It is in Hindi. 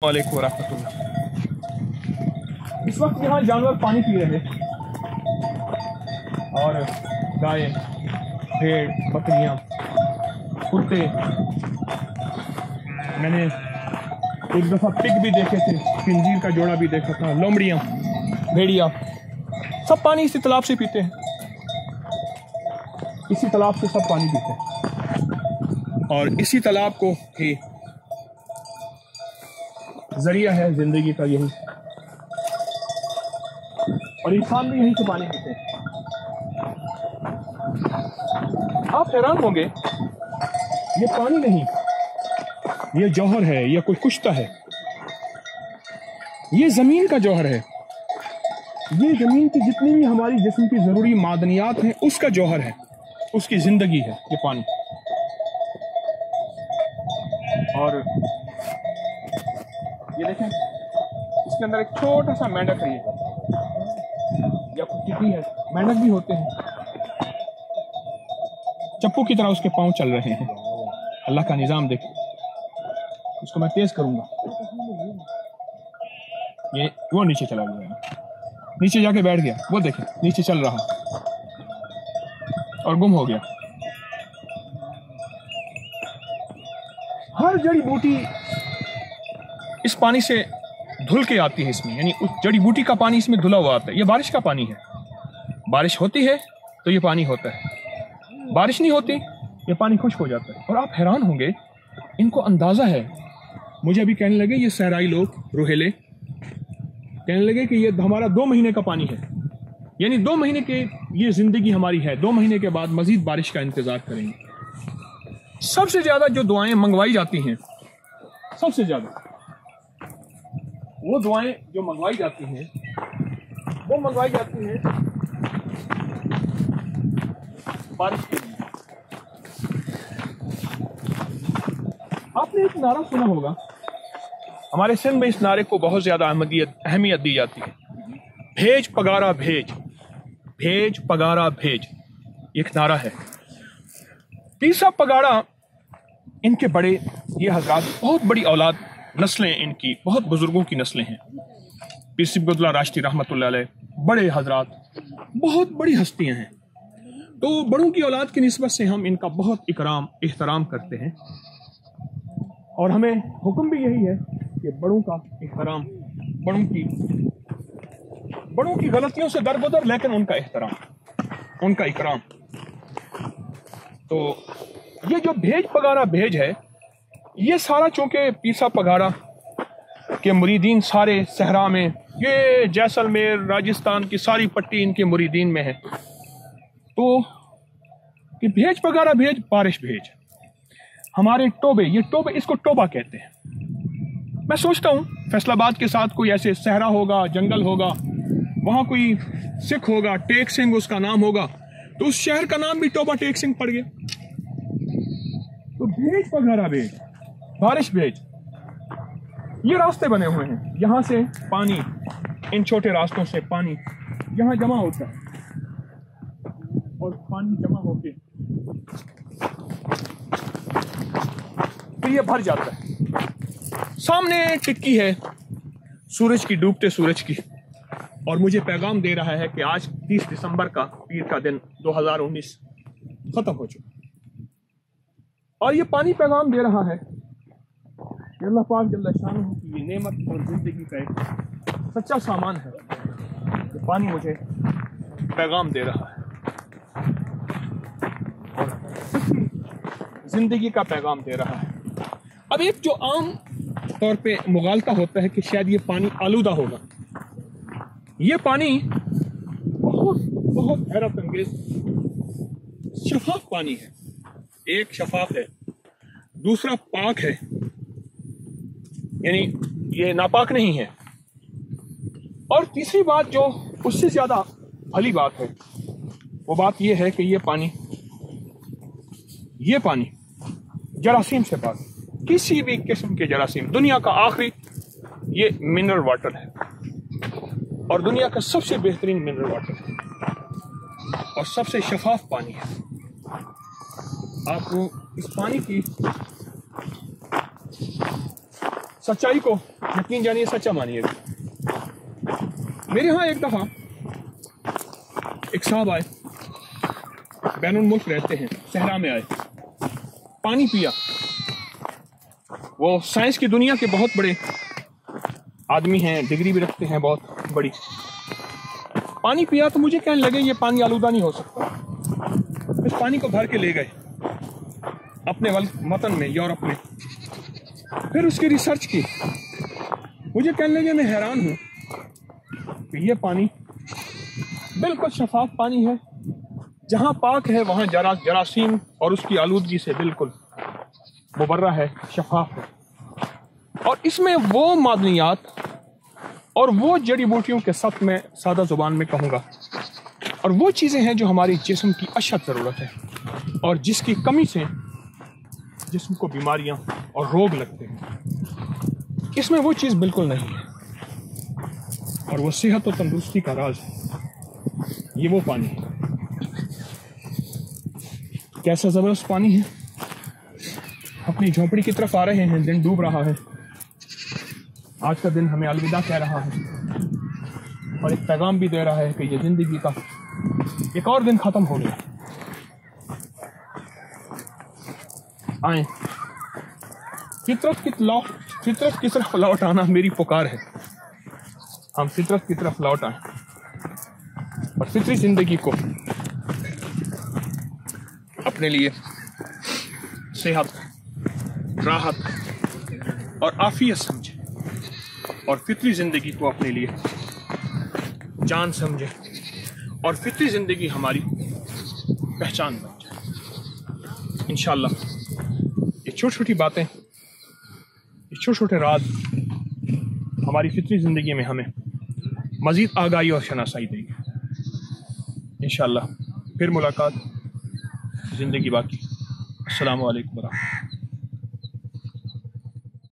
वालेकुम रहमतुल्लाह। इस वक्त यहाँ जानवर पानी पी रहे और गाय, भेड़, बकरियाँ, कुत्ते, मैंने एक दफ़ा पिग भी देखे थे, खिंजीर का जोड़ा भी देखा था, लोमड़ियाँ, भेड़िया, सब पानी इसी तालाब से पीते हैं। इसी तालाब से सब पानी पीते हैं और इसी तालाब को ही जरिया है जिंदगी का यही, और इंसान भी यहीं से पानी पीते हैं। आप हैरान होंगे, ये पानी नहीं, ये जौहर है, ये कोई कुश्ता है, ये जमीन का जौहर है। ये जमीन की जितनी भी हमारी जिस्म की जरूरी मादनियात हैं उसका जौहर है, उसकी जिंदगी है ये पानी। और ये देखें, इसके अंदर एक छोटा सा मेंढक है, या कुत्ती है, मेंढक भी होते हैं, चप्पू की तरह उसके पांव चल रहे हैं। अल्लाह का निजाम देखें, इसको मैं तेज करूंगा, ये वो नीचे चला गया, नीचे जाके बैठ गया, वो देखें नीचे चल रहा और गुम हो गया। हर जड़ी बूटी इस पानी से धुल के आती है इसमें, यानी उस जड़ी बूटी का पानी इसमें धुला हुआ आता है। ये बारिश का पानी है, बारिश होती है तो ये पानी होता है, बारिश नहीं होती ये पानी खुश्क हो जाता है। और आप हैरान होंगे, इनको अंदाज़ा है, मुझे अभी कहने लगे ये सहराई लोग, रोहेले कहने लगे कि ये हमारा 2 महीने का पानी है, यानी 2 महीने के ये ज़िंदगी हमारी है, 2 महीने के बाद मज़ीद बारिश का इंतज़ार करेंगे। सबसे ज़्यादा जो दुआएं मंगवाई जाती हैं, सबसे ज़्यादा वो दुआएं जो मंगवाई जाती हैं, वो मंगवाई जाती हैं बारिश के लिए। आपने एक नारा सुना होगा, हमारे सिंध में इस नारे को बहुत ज़्यादा अहमियत दी जाती है, भेज पगारा भेज, भेज पगारा भेज, एक नारा है। तीसरा पगाड़ा, इनके बड़े ये हजरात, बहुत बड़ी औलाद, नस्लें इनकी, बहुत बुजुर्गों की नस्लें हैं। पीर सिबगतुल्लाह राशिदी रहमतुल्लाह अलैह, बड़े हजरात, बहुत बड़ी हस्तियां हैं। तो बड़ों की औलाद की निस्बत से हम इनका बहुत इकराम एहतराम करते हैं, और हमें हुक्म भी यही है कि बड़ों का एहतराम, बड़ों की गलतियों से दरगुदर, लेकिन उनका एहतराम, उनका इकराम। तो ये जो भेज पगारा भेज है, ये सारा चूंकि पीर साहब पगाड़ा के मुरीदीन सारे सहरा में, ये जैसलमेर, राजस्थान की सारी पट्टी इनके मुरीदीन में है। तो कि भेज पगारा भेज, बारिश भेज, हमारे टोबे, ये टोबे, इसको टोबा कहते हैं। मैं सोचता हूँ फैसलाबाद के साथ कोई ऐसे सहरा होगा, जंगल होगा, वहाँ कोई सिख होगा, टेक सिंह उसका नाम होगा, तो उस शहर का नाम भी टोबा टेक सिंह पड़ गया। तो भेज पगारा भेज, बारिश भेज, ये रास्ते बने हुए हैं, यहां से पानी, इन छोटे रास्तों से पानी यहां जमा होता है, और पानी जमा होके फिर ये भर जाता है। सामने टिक्की है सूरज की, डूबते सूरज की, और मुझे पैगाम दे रहा है कि आज 30 दिसंबर का पीर का दिन 2019 खत्म हो चुका, और ये पानी पैगाम दे रहा है कि अल्लाह पाक जल्ल शानहू की ये नेमत और जिंदगी का एक सच्चा सामान है कि पानी मुझे पैगाम दे रहा है, और जिंदगी का पैगाम दे रहा है। अब एक जो आम तौर पे मुगालता होता है कि शायद ये पानी आलूदा होगा, ये पानी बहुत बहुत हैरत अंगेज शफाफ पानी है। एक शफाफ है, दूसरा पाक है, यानी ये नापाक नहीं है, और तीसरी बात जो उससे ज्यादा भली बात है, वो बात ये है कि ये पानी जरासीम से पाक, किसी भी किस्म के जरासीम, दुनिया का आखिरी ये मिनरल वाटर है, और दुनिया का सबसे बेहतरीन मिनरल वाटर है, और सबसे शफाफ पानी है। आपको इस पानी की सच्चाई को यकीन जानिए, सच्चा मानिएगा। मेरे यहाँ एक दफ़ा एक साहब आए, बैनुल मुल्क रहते हैं, सहरा में आए, पानी पिया। वो साइंस की दुनिया के बहुत बड़े आदमी हैं, डिग्री भी रखते हैं बहुत बड़ी। पानी पिया तो मुझे कहने लगे ये पानी आलूदा नहीं हो सकता। इस पानी को भर के ले गए अपने वतन में, यूरोप में। फिर उसकी रिसर्च की। मुझे कहने लगे मैं हैरान हूँ कि ये पानी बिल्कुल शफाफ पानी है, जहाँ पाक है वहाँ जरासीम और उसकी आलूदगी से बिल्कुल मुबर्रा है, शफाफ है। और इसमें वो मादनियात और वो जड़ी बूटियों के साथ में सादा जुबान में कहूँगा, और वो चीज़ें हैं जो हमारे जिस्म की अशद ज़रूरत है और जिसकी कमी से जिस्म को बीमारियाँ और रोग लगते हैं। इसमें वो चीज़ बिल्कुल नहीं है, और वो सेहत और तंदुरुस्ती का राज है। ये वो पानी है। कैसा ज़बरदस्त पानी है। अपनी झोंपड़ी की तरफ आ रहे हैं, दिन डूब रहा है। आज का दिन हमें अलविदा कह रहा है और एक पैगाम भी दे रहा है कि ये जिंदगी का एक और दिन खत्म हो गया। आए, फितरत की तरफ लौट आना मेरी पुकार है। हम फितरत की तरफ लौट आए और फितरी जिंदगी को अपने लिए सेहत, राहत और आफियत समझे, और फितरी जिंदगी को अपने लिए जान समझे, और फितरी जिंदगी हमारी पहचान बन जाए। इंशाअल्लाह ये छोटी छोटी बातें, ये छोटे छोटे राज हमारी फितरी जिंदगी में हमें मजीद आगाही और शनासाई देगी। इंशाअल्लाह फिर मुलाकात, जिंदगी बाकी। अस्सलामु अलैकुम।